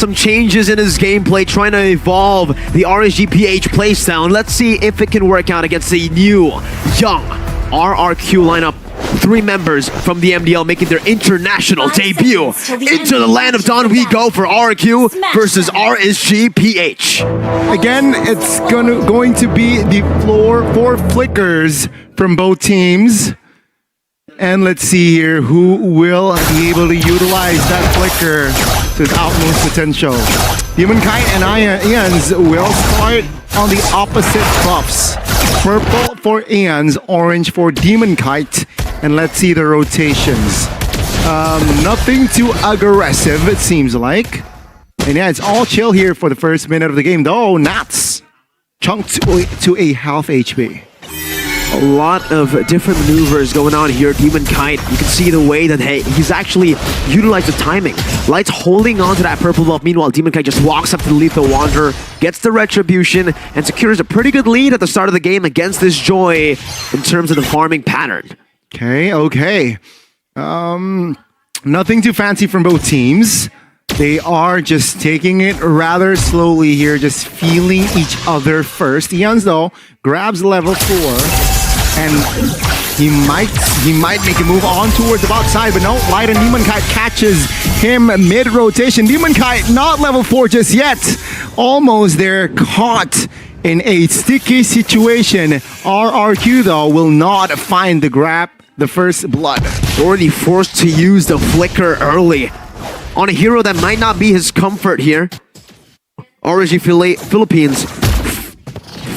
some changes in his gameplay, trying to evolve the RSG PH playstyle. And let's see if it can work out against the new, young RRQ lineup. 3 members from the MDL making their international debut. Into the land of Dawn we go for RRQ versus RSG PH. Again, it's going to be the floor 4 flickers from both teams. And let's see here who will be able to utilize that flicker to its utmost potential. Demonkite and Ians will start on the opposite buffs. Purple for Ians, orange for Demonkite. And let's see the rotations. Nothing too aggressive, it seems like. And yeah, it's all chill here for the first minute of the game, though. Nats chunked to a half HP. A lot of different maneuvers going on here. Demonkite, you can see the way that he's actually utilized the timing. Light's holding on to that purple buff. Meanwhile, Demonkite just walks up to the Lethal Wanderer, gets the Retribution, and secures a pretty good lead at the start of the game against this Joy in terms of the farming pattern. Okay. Nothing too fancy from both teams. They are just taking it rather slowly here, just feeling each other first. Ians, though, grabs level 4. And he might make a move on towards the bot side, but no, Light and Demonkite catches him mid-rotation. Demonkite not level 4 just yet. Almost there, caught in a sticky situation. RRQ, though, will not find the first blood. Already forced to use the flicker early on a hero that might not be his comfort here. RSG Philippines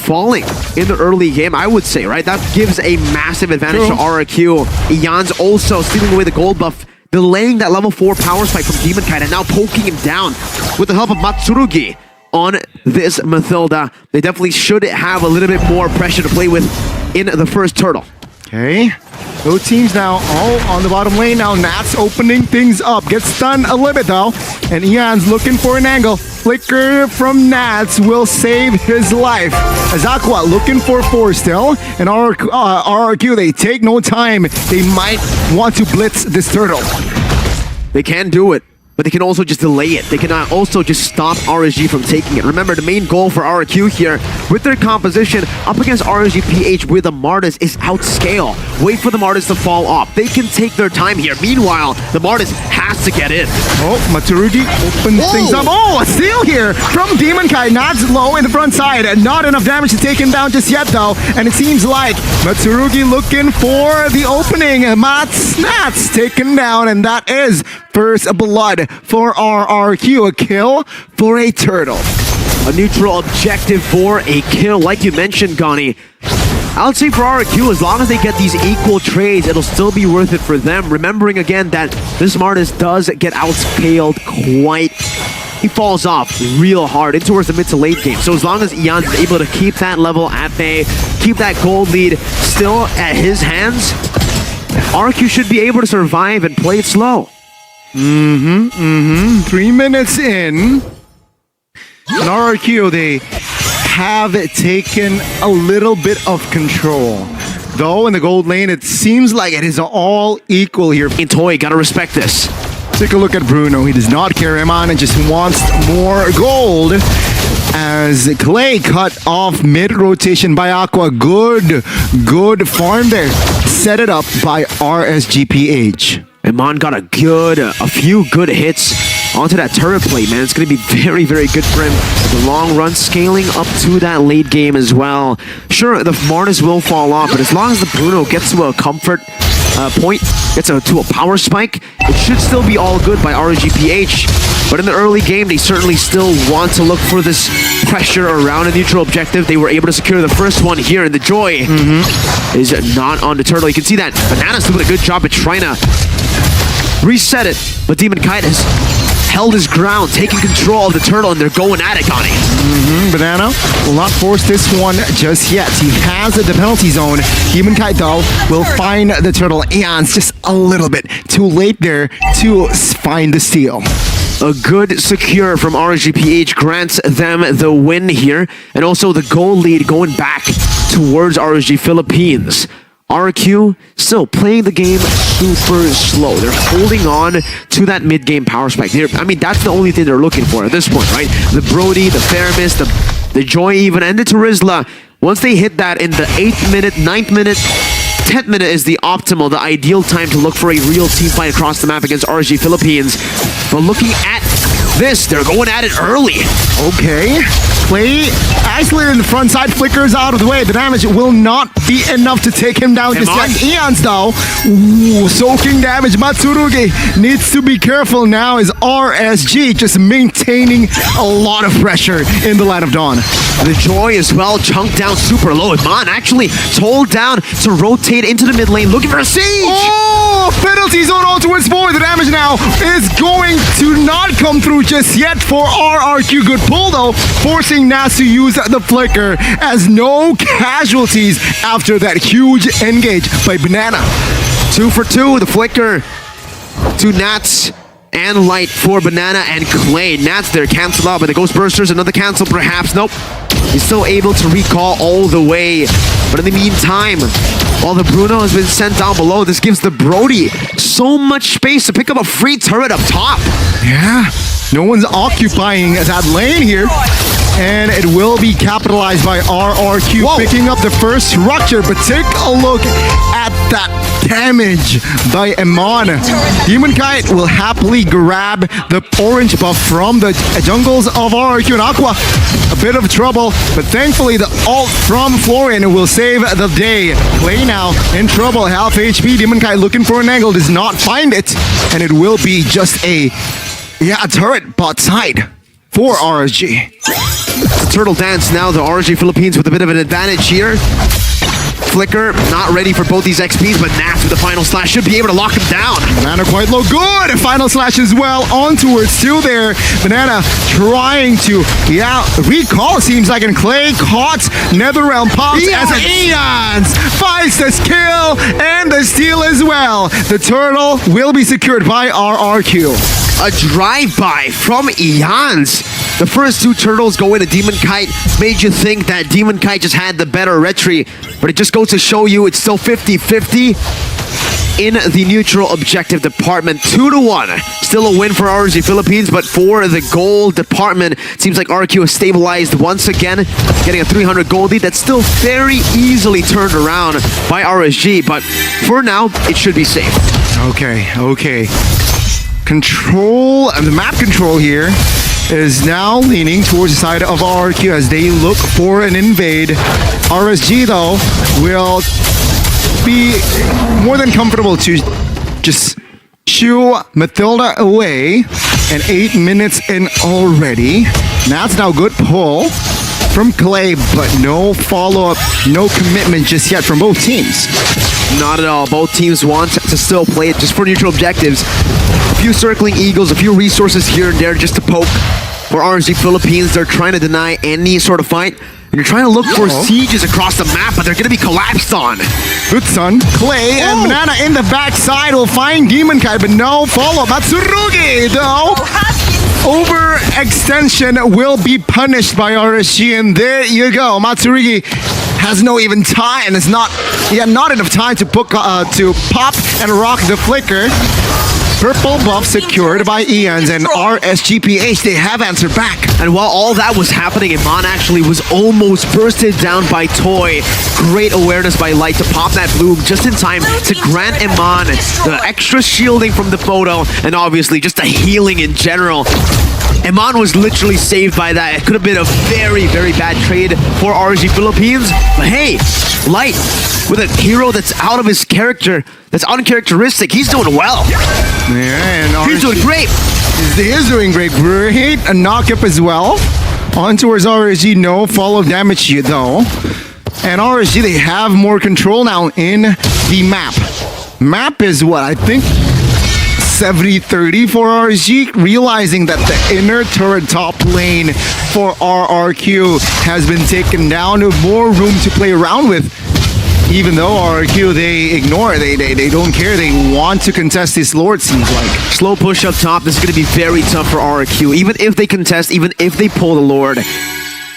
falling in the early game, I would say, right? That gives a massive advantage to RRQ. Ian's also stealing away the gold buff, delaying that level 4 power spike from Demonkite, and now poking him down with the help of Matsurugi on this Mathilda. They definitely should have a little bit more pressure to play with in the first turtle. Okay. Both teams now all on the bottom lane. Now Nats opening things up. Gets stunned a little bit though. And Ian's looking for an angle. Flicker from Nats will save his life. Azaqua looking for 4 still. And RRQ, they take no time. They might want to blitz this turtle. They can do it, but they can also just delay it. They can also just stop RSG from taking it. Remember, the main goal for RRQ here, with their composition up against RSG PH with the Martis, is outscale. Wait for the Martis to fall off. They can take their time here. Meanwhile, the Martis has to get in. Oh, Matsurugi opens things up. Oh, a steal here from Demonkite. Nats low in the front side. Not enough damage to take him down just yet, though. And it seems like Matsurugi looking for the opening. Nats taken down, and that is first blood for RRQ, a kill for a turtle. A neutral objective for a kill, like you mentioned, Gani. I would say for RRQ, as long as they get these equal trades, it'll still be worth it for them. Remembering again that this Martis does get outscaled quite. He falls off real hard in towards the mid to late game. So as long as Ian is able to keep that level at bay, keep that gold lead still at his hands, RRQ should be able to survive and play it slow. 3 minutes in. And RRQ, they have taken a little bit of control. Though in the gold lane, it seems like it is all equal here. In Toy, gotta respect this. Take a look at Bruno. He does not carry him on and just wants more gold. As Clay cut off mid-rotation by Aqua. Good farm there. Set it up by RSGPH. Iman got a few good hits onto that turret plate, man. It's going to be very, very good for him. The long run scaling up to that late game as well. Sure, the Martis will fall off, but as long as the Bruno gets to a comfort point, gets to a power spike, it should still be all good by RSGPH. But in the early game, they certainly still want to look for this pressure around a neutral objective. They were able to secure the first one here, and the Joy is not on the turtle. You can see that Banana's doing a good job at trying to reset it, but Demonkite has held his ground, taking control of the turtle, and they're going at it, Connie. Banana will not force this one just yet. He has the penalty zone. Demonkite, though, will find the turtle. Ian's just a little bit too late there to find the steal. A good secure from RSGPH grants them the win here, and also the goal lead going back towards RSG Philippines. RRQ still playing the game super slow. They're holding on to that mid-game power spike. I mean, that's the only thing they're looking for at this point, right? The Brody, the Faramis, the Joy even, and the Terizla. Once they hit that in the 8th minute, 9th minute, 10th minute is the optimal, the ideal time to look for a real team fight across the map against RSG Philippines. But looking at this, they're going at it early. Okay. Play isolated in the front side, flickers out of the way. The damage will not be enough to take him down just yet. Eons though, soaking damage. Matsurugi needs to be careful now as RSG just maintaining a lot of pressure in the Light of Dawn. The Joy as well, chunked down super low. Iman actually told down to rotate into the mid lane, looking for a siege. Oh, penalty zone all towards 4. The damage now is going to not come through just yet for RRQ. Good pull though, forcing Nas to use the flicker as no casualties after that huge engage by Banana. 2 for 2, the flicker to Nats and Light for Banana and Clay. Nats there, cancel out by the Ghost Bursters, another cancel perhaps, nope. He's still able to recall all the way. But in the meantime, while the Bruno has been sent down below, this gives the Brody so much space to pick up a free turret up top. Yeah, no one's occupying that lane here. And it will be capitalized by RRQ. Whoa. Picking up the first structure, but take a look at that damage by Amon. Demon Kite will happily grab the orange buff from the jungles of RRQ, and Aqua a bit of trouble, but thankfully the ult from Florian will save the day. Clay now in trouble, half HP. Demon Kite looking for an angle, does not find it, and it will be just a turret bot side for RSG. The turtle dance now, the RSG Philippines with a bit of an advantage here. Flicker not ready for both these XPs, but Nats with the final slash should be able to lock him down. Banana quite low, good! Final slash as well, onwards, still there. Banana trying to, recall seems like, and Clay caught Netherrealm pops as Eons finds the kill and the steal as well. The turtle will be secured by RRQ. A drive-by from Eons. The first 2 turtles go into Demon Kite. Made you think that Demon Kite just had the better retry, but it just goes to show you it's still 50-50 in the neutral objective department. 2-1. Still a win for RSG Philippines, but for the gold department, it seems like RQ has stabilized once again, getting a 300 gold lead that's still very easily turned around by RSG, but for now, it should be safe. Okay. Control, the map control here is now leaning towards the side of RRQ as they look for an invade. RSG though will be more than comfortable to just shoo Matilda away, and 8 minutes in already. That's now good pull from Clay, but no follow-up, no commitment just yet from both teams. Not at all. Both teams want to still play it just for neutral objectives. A few circling eagles, a few resources here and there just to poke. For RSG Philippines, they're trying to deny any sort of fight. And you're trying to look for sieges across the map, but they're going to be collapsed on. Good son. Clay and Banana in the backside will find Demon Kite, but no follow-up. Matsurugi, though. Overextension will be punished by RSG, and there you go. Matsurugi has no even time. It's not enough time to pop and rock the flicker. Purple buff secured by Eons and RSGPH. They have answered back. And while all that was happening, Iman actually was almost bursted down by Toy. Great awareness by Light to pop that bloom just in time to grant Iman the extra shielding from the photo, and obviously just the healing in general. Iman was literally saved by that. It could have been a very, very bad trade for RSG Philippines. But hey, Light, with a hero that's out of his character, that's uncharacteristic, he's doing well. Yeah, and he's doing great. He is doing great. Great a knock-up as well. On towards RSG, no follow-up damage yet though. And RSG, they have more control now in the map. Map is what, I think 70-30 for RSG, realizing that the inner turret top lane for RRQ has been taken down with more room to play around with. Even though RRQ, they ignore it, they don't care, they want to contest this Lord, seems like. Slow push up top, this is going to be very tough for RRQ. Even if they contest, even if they pull the Lord,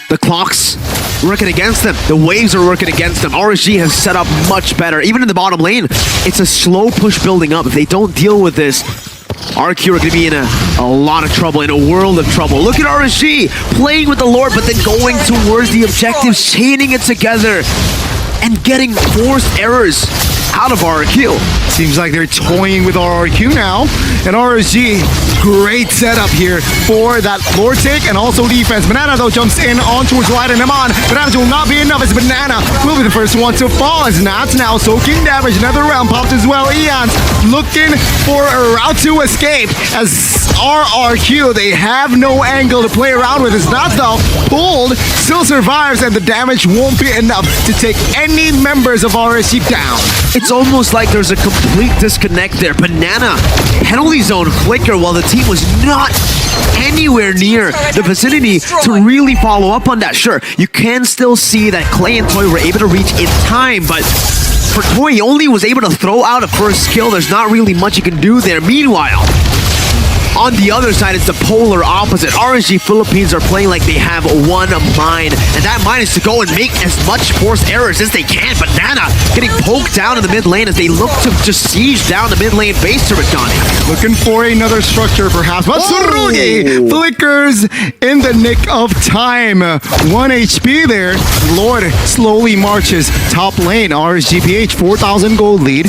The clock's working against them. The waves are working against them. RSG has set up much better. Even in the bottom lane, it's a slow push building up. If they don't deal with this, RRQ are going to be in a lot of trouble, in a world of trouble. Look at RSG playing with the Lord, but then going towards the objectives, chaining it together, and getting forced errors out of RRQ. Seems like they're toying with RRQ now. And RSG, great setup here for that floor take and also defense. Banana, though, jumps in on towards Light and him on. Banana will not be enough as Banana will be the first one to fall. As Nats now soaking damage. Another round popped as well. Eons looking for a route to escape as RRQ, they have no angle to play around with. As Nats, though, pulled, still survives, and the damage won't be enough to take any members of RSG down. It's almost like there's a complete disconnect there. Banana, penalty zone flicker while the team was not anywhere near the vicinity to really follow up on that. Sure, you can still see that Clay and Toy were able to reach in time, but for Toy, he only was able to throw out a first kill. There's not really much you can do there. Meanwhile, on the other side, it's the polar opposite. RSG Philippines are playing like they have one mind, and that mind is to go and make as much forced errors as they can. Banana getting poked down in the mid lane as they look to just siege down the mid lane base turret, Donnie. Looking for another structure, perhaps. But Tsurugi flickers in the nick of time. 1 HP there. Lord slowly marches top lane. RSGPH 4,000 gold lead.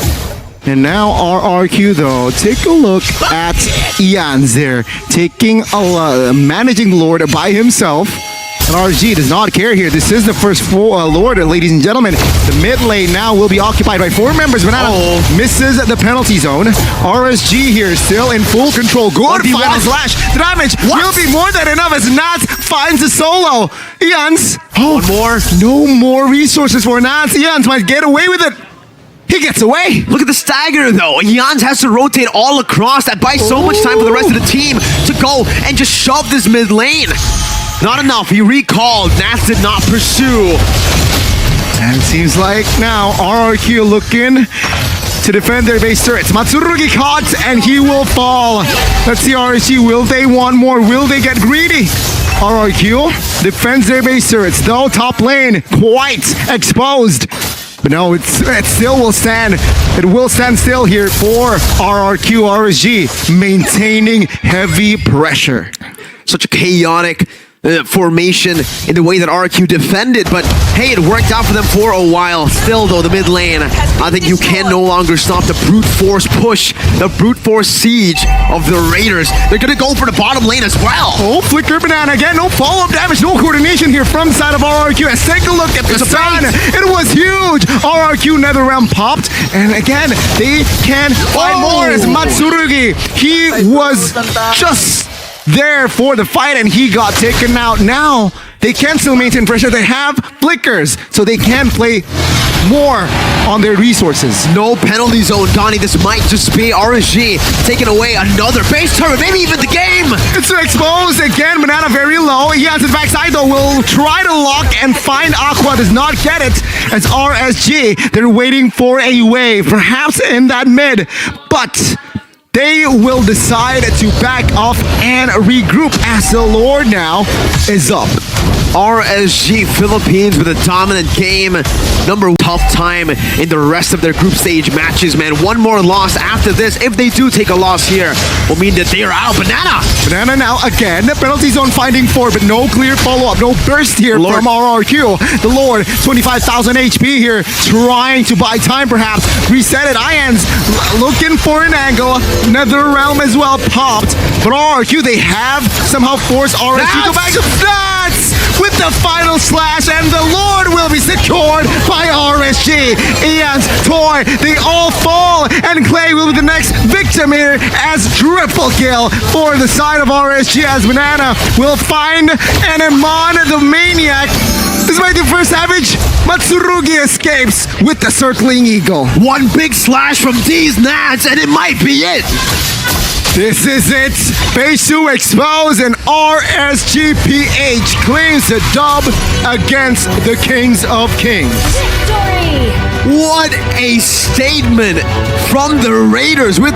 And now RRQ, though, take a look at Eons there, managing Lord by himself. And RSG does not care here. This is the first Lord, ladies and gentlemen. The mid lane now will be occupied by 4 members. Banana misses the penalty zone. RSG here still in full control. Good final slash. The damage will be more than enough as Nats finds a solo. Eons. One more. No more resources for Nats. Eons might get away with it. He gets away. Look at the stagger, though. Jans has to rotate all across. That buys so much time for the rest of the team to go and just shove this mid lane. Not enough. He recalled. Nats did not pursue. And it seems like now RRQ looking to defend their base turrets. Matsurugi caught, and he will fall. Let's see RSG. Will they want more? Will they get greedy? RRQ defends their base turrets, though top lane quite exposed. But no, it still will stand. It will stand still here for RRQ RSG, maintaining heavy pressure. Such a chaotic formation in the way that RRQ defended, but hey, it worked out for them for a while. Still, though, the mid lane, I think you can no longer stop the brute force push, the brute force siege of the Raiders. They're gonna go for the bottom lane as well. Oh, flicker Banana again, no follow-up damage, no coordination here from the side of RRQ. Let's take a look at the sun. It was huge. RRQ nether realm popped, and again, they can find more as Matsurugi. He was just there for the fight, and he got taken out. Now they can still maintain pressure. They have flickers, so they can play more on their resources. No penalty zone, Donnie. This might just be RSG taking away another base turret, maybe even the game. It's exposed again. Banana very low. He has his backside, though. Will try to lock and find Aqua. Does not get it. As RSG, they're waiting for a wave, perhaps in that mid, but they will decide to back off and regroup as the Lord now is up. RSG Philippines with a dominant game. Number tough time in the rest of their group stage matches, man. One more loss after this. If they do take a loss here, will mean that they are out. Banana now again. The penalty zone finding 4, but no clear follow-up. No burst here from RRQ. The Lord, 25,000 HP here, trying to buy time perhaps. Reset it. Ians looking for an angle. Nether realm as well popped. But RRQ, they have somehow forced RSG to go back to Nats with the final slash, and the Lord will be secured by RSG. Eons, Toy, they all fall, and Clay will be the next victim here as triple kill for the side of RSG as Banana will find an Amon the Maniac. This might be the first Savage. Matsurugi escapes with the circling eagle. One big slash from these Nats, and it might be it. This is it. Phase 2 exposed, and RSGPH claims the dub against the Kings of Kings. Victory! What a statement from the Raiders with